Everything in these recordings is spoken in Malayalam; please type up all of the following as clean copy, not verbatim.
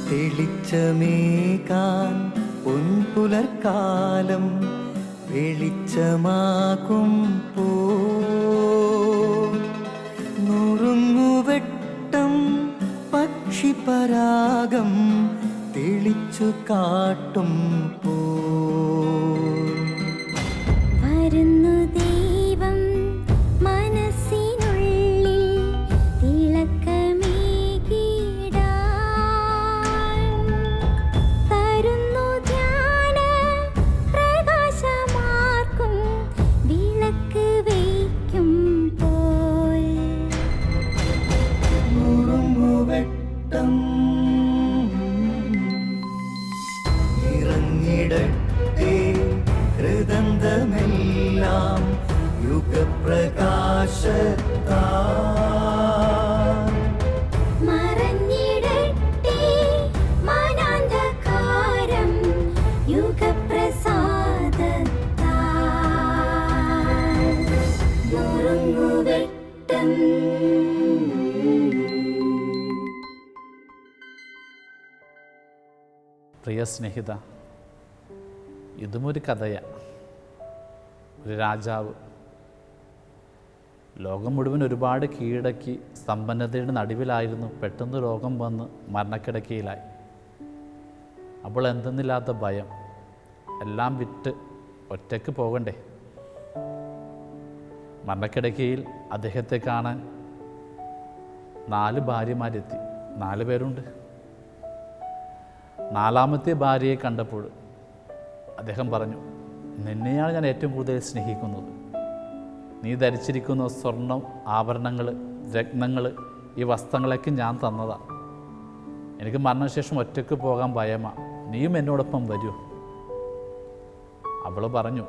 തെളിച്ചമേകാൻ പൊൻപുലർക്കാലം വെളിച്ചമാകും നുറുങ്ങുവെട്ടം പക്ഷിപരാഗം തെളിച്ചു കാട്ടും വരുന്നു ദൈവം മനസ്സിനുള്ളിൽ തിളക്കമേകിടാൻ തരുന്നു ധ്യാന പ്രകാശമാർക്കും വിളക്ക് വയ്ക്കുമ്പോൾ നുറുങ്ങുവെട്ടം ഇറങ്ങിടട്ടെ ഹൃദന്തമെല്ലാം യുഗപ്രകാശത്താൽ മറഞ്ഞിടട്ടെ മാനാന്ധകാരം യുഗപ്രസാദത്താൽ നുറുങ്ങുവെട്ടം. പ്രിയ സ്നേഹിത, ഇതുമൊരു കഥയാണ്. ഒരു രാജാവ് ലോകം മുഴുവൻ ഒരുപാട് കീഴടക്കി സമ്പന്നതയുടെ നടുവിലായിരുന്നു. പെട്ടെന്ന് രോഗം വന്ന് മരണക്കിടക്കയിലായി. അപ്പോൾ എന്തെന്നില്ലാത്ത ഭയം, എല്ലാം വിറ്റ് ഒറ്റയ്ക്ക് പോകണ്ടേ. മരണക്കിടക്കയിൽ അദ്ദേഹത്തെ കാണാൻ 4 ഭാര്യമാരെത്തി. 4 പേരുണ്ട്. 4ാമത്തെ ഭാര്യയെ കണ്ടപ്പോൾ അദ്ദേഹം പറഞ്ഞു, നിന്നെയാണ് ഞാൻ ഏറ്റവും കൂടുതൽ സ്നേഹിക്കുന്നത്. നീ ധരിച്ചിരിക്കുന്ന സ്വർണം, ആഭരണങ്ങൾ, രത്നങ്ങൾ, ഈ വസ്ത്രങ്ങളൊക്കെ ഞാൻ തന്നതാണ്. എനിക്ക് മരണശേഷം ഒറ്റയ്ക്ക് പോകാൻ ഭയമാണ്. നീയും എന്നോടൊപ്പം വരൂ. അവൾ പറഞ്ഞു,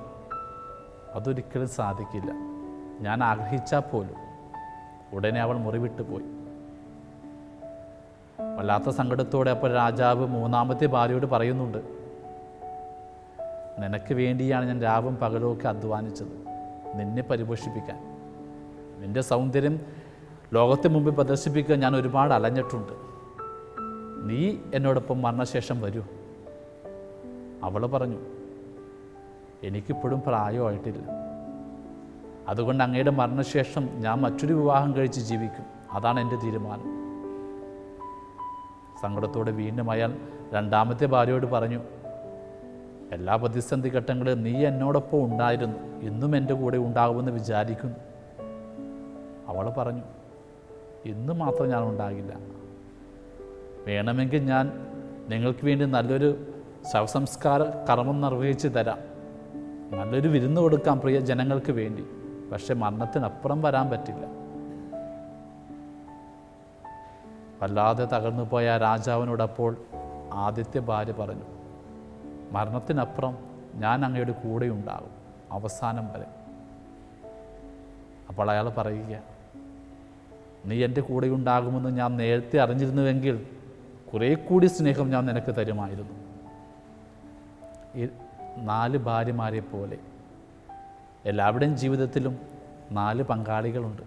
അതൊരിക്കലും സാധിക്കില്ല, ഞാൻ ആഗ്രഹിച്ചാൽ പോലും. ഉടനെ അവൾ മുറിവിട്ട് പോയി. വല്ലാത്ത സങ്കടത്തോടെ അപ്പോൾ രാജാവ് 3ാമത്തെ ഭാര്യയോട് പറയുന്നുണ്ട്, നിനക്ക് വേണ്ടിയാണ് ഞാൻ രാവും പകലും ഒക്കെ അധ്വാനിച്ചത്, നിന്നെ പരിപോഷിപ്പിക്കാൻ. നിൻ്റെ സൗന്ദര്യം ലോകത്തിന് മുമ്പിൽ പ്രദർശിപ്പിക്കാൻ ഞാൻ ഒരുപാട് അലഞ്ഞിട്ടുണ്ട്. നീ എന്നോടൊപ്പം മരണശേഷം വരൂ. അവൾ പറഞ്ഞു, എനിക്കിപ്പോഴും പ്രായമായിട്ടില്ല, അതുകൊണ്ട് അങ്ങയുടെ മരണശേഷം ഞാൻ മറ്റൊരു വിവാഹം കഴിച്ച് ജീവിക്കും. അതാണ് എൻ്റെ തീരുമാനം. സങ്കടത്തോടെ വീണ്ടും അയാൾ 2ാമത്തെ ഭാര്യയോട് പറഞ്ഞു, എല്ലാ പ്രതിസന്ധി ഘട്ടങ്ങളിലും നീ എന്നോടൊപ്പം ഉണ്ടായിരുന്നു, ഇന്നും എൻ്റെ കൂടെ ഉണ്ടാകുമെന്ന് വിചാരിക്കുന്നു. അവൾ പറഞ്ഞു, ഇന്ന് മാത്രം ഞാൻ ഉണ്ടാകില്ല. വേണമെങ്കിൽ ഞാൻ നിങ്ങൾക്ക് വേണ്ടി നല്ലൊരു ശവസംസ്കാര കർമ്മം നിർവഹിച്ച് തരാം, നല്ലൊരു വിരുന്ന് കൊടുക്കാം പ്രിയ ജനങ്ങൾക്ക് വേണ്ടി. പക്ഷെ മരണത്തിനപ്പുറം വരാൻ പറ്റില്ല. വല്ലാതെ തകർന്നു പോയ രാജാവിനോടപ്പോൾ ആദ്യത്തെ ഭാര്യ പറഞ്ഞു, മരണത്തിനപ്പുറം ഞാൻ അങ്ങയുടെ കൂടെ ഉണ്ടാകും, അവസാനം വരെ. അപ്പോൾ അയാൾ പറയുക, നീ എൻ്റെ കൂടെ ഉണ്ടാകുമെന്ന് ഞാൻ നേരത്തെ അറിഞ്ഞിരുന്നുവെങ്കിൽ കുറേ കൂടി സ്നേഹം ഞാൻ നിനക്ക് തരുമായിരുന്നു. ഈ 4 ഭാര്യമാരെ പോലെ എല്ലാവരുടെയും ജീവിതത്തിലും 4 പങ്കാളികളുണ്ട്.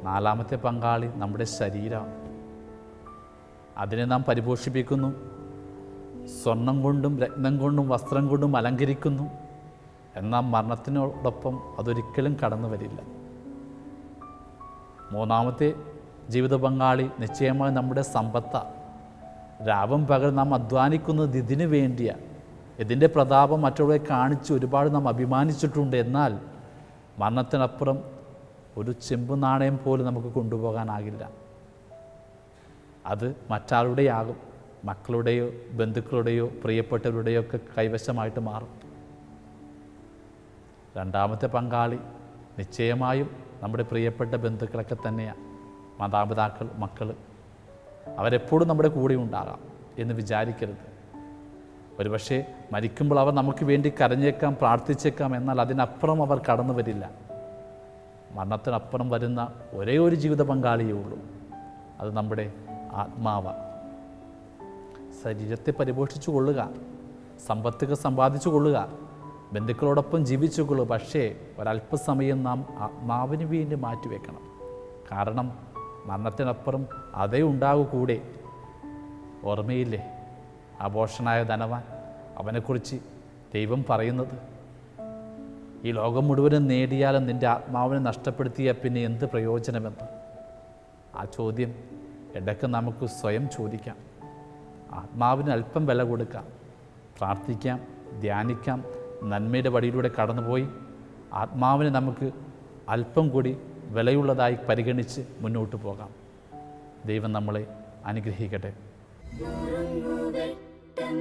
4ാമത്തെ പങ്കാളി നമ്മുടെ ശരീരമാണ്. അതിനെ നാം പരിപോഷിപ്പിക്കുന്നു, സ്വർണം കൊണ്ടും രത്നം കൊണ്ടും വസ്ത്രം കൊണ്ടും അലങ്കരിക്കുന്നു. എന്നാൽ മരണത്തിനോടൊപ്പം അതൊരിക്കലും കടന്നു വരില്ല. 3ാമത്തെ ജീവിത പങ്കാളി നിശ്ചയമായി നമ്മുടെ സമ്പത്താണ്. രാവും പകൽ നാം അധ്വാനിക്കുന്നത് ഇതിനു വേണ്ടിയാണ്. ഇതിൻ്റെ പ്രതാപം മറ്റുള്ളവരെ കാണിച്ച് ഒരുപാട് നാം അഭിമാനിച്ചിട്ടുണ്ട്. എന്നാൽ മരണത്തിനപ്പുറം ഒരു ചെമ്പ് നാണയം പോലും നമുക്ക് കൊണ്ടുപോകാനാകില്ല. അത് മറ്റാരുടെയാകും, മക്കളുടെയോ ബന്ധുക്കളുടെയോ പ്രിയപ്പെട്ടവരുടെയോ ഒക്കെ കൈവശമായിട്ട് മാറും. 2ാമത്തെ പങ്കാളി നിശ്ചയമായും നമ്മുടെ പ്രിയപ്പെട്ട ബന്ധുക്കളൊക്കെ തന്നെയാണ്. മാതാപിതാക്കൾ, മക്കൾ, അവരെപ്പോഴും നമ്മുടെ കൂടെ ഉണ്ടാകാം എന്ന് വിചാരിക്കരുത്. ഒരുപക്ഷെ മരിക്കുമ്പോൾ അവർ നമുക്ക് വേണ്ടി കരഞ്ഞേക്കാം, പ്രാർത്ഥിച്ചേക്കാം. എന്നാൽ അതിനപ്പുറം അവർ കടന്നു വരില്ല. മരണത്തിനപ്പുറം വരുന്ന ഒരേ ഒരു ജീവിത പങ്കാളിയേ ഉള്ളൂ, അത് നമ്മുടെ ആത്മാവാണ്. ശരീരത്തെ പരിപോഷിച്ചു കൊള്ളുക, സമ്പത്തുകൾ സമ്പാദിച്ചു കൊള്ളുക, ബന്ധുക്കളോടൊപ്പം ജീവിച്ചു കൊള്ളുക. പക്ഷേ ഒരല്പസമയം നാം ആത്മാവിന് വേണ്ടി മാറ്റിവെക്കണം. കാരണം മരണത്തിനപ്പുറം അതേ ഉണ്ടാകൂ കൂടെ. ഓർമ്മയില്ലേ ആഘോഷനായ ധനവാൻ? അവനെക്കുറിച്ച് ദൈവം പറയുന്നത്, ഈ ലോകം മുഴുവനും നേടിയാലും നിൻ്റെ ആത്മാവിനെ നഷ്ടപ്പെടുത്തിയാൽ പിന്നെ എന്ത് പ്രയോജനമെന്ന്. ആ ചോദ്യം ഇടയ്ക്ക് നമുക്ക് സ്വയം ചോദിക്കാം. ആത്മാവിന് അല്പം വില കൊടുക്കാം, പ്രാർത്ഥിക്കാം, ധ്യാനിക്കാം, നന്മയുടെ വഴിയിലൂടെ കടന്നുപോയി ആത്മാവിനെ നമുക്ക് അല്പം കൂടി വിലയുള്ളതായി പരിഗണിച്ച് മുന്നോട്ട് പോകാം. ദൈവം നമ്മളെ അനുഗ്രഹിക്കട്ടെ. നുറുങ്ങുവെട്ടം